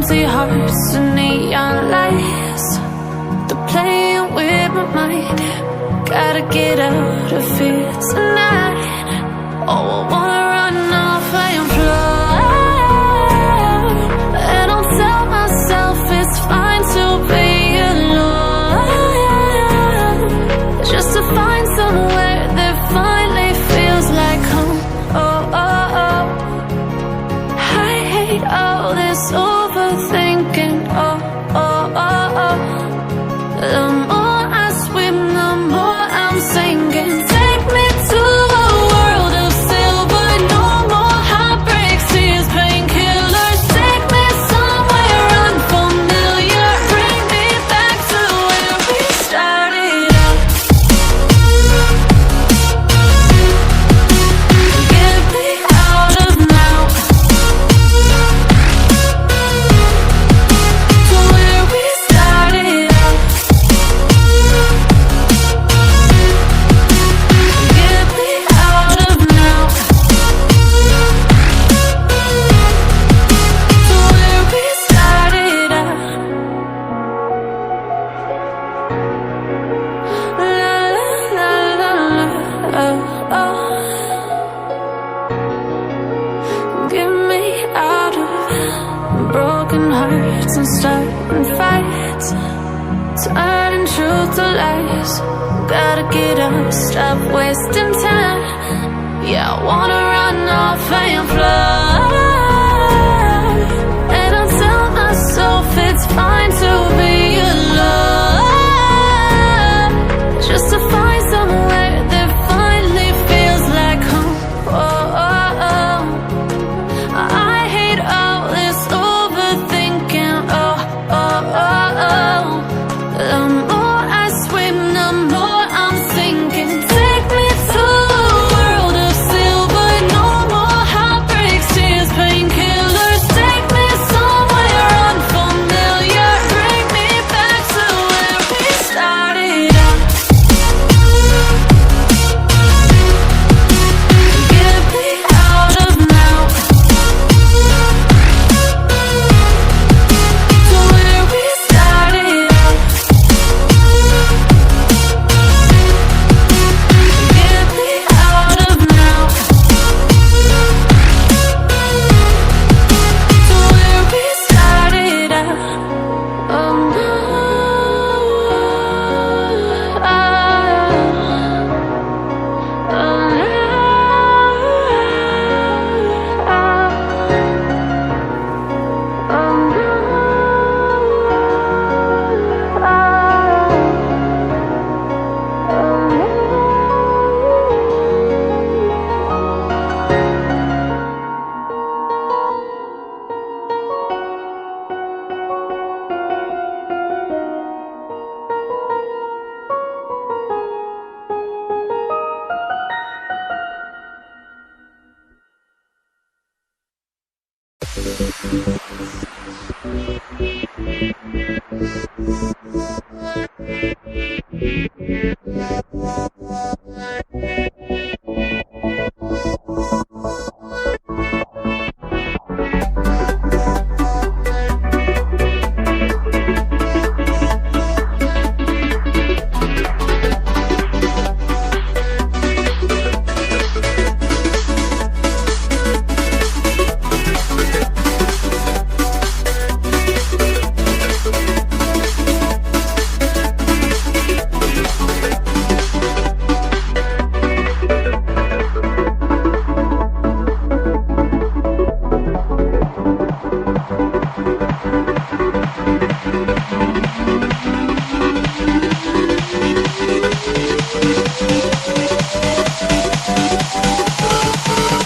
empty hearts and neon lights. They're playing with my mind. Gotta get out of here tonight. Oh, I wanna run off and fly. And I'll tell myself it's fine to be alone, just to find somewhere that finally feels like home. Oh, oh, oh. I hate all this overthinking. Oh, oh, oh, oh. The more I swim, the more I'm sinking. Take me to a world of silver. No more heartbreaks, tears, painkillers. Take me somewhere unfamiliar. Bring me back to where we started out. Get me out of now, to where we started out. Get me out of now, to where we started out. La la la la, oh, oh. Get me out of broken hearts and starting fights, turning truth to lies. Gotta get up, stop wasting time. Yeah, I wanna run off and fly. And I'll tell myself it's fine to be alone, just to find somewhere that finally feels like home. Oh, oh, oh. I hate all this overthinking. Oh, oh, oh, oh. The more I swim, the more I'm sinking. Take me to a world of silver. No more heartbreaks, tears, painkillers. Take me somewhere unfamiliar. Bring me back to where we started out. Get me out of now, to where we started out. Get me out of now, to where we started out. Oh no, oh, oh.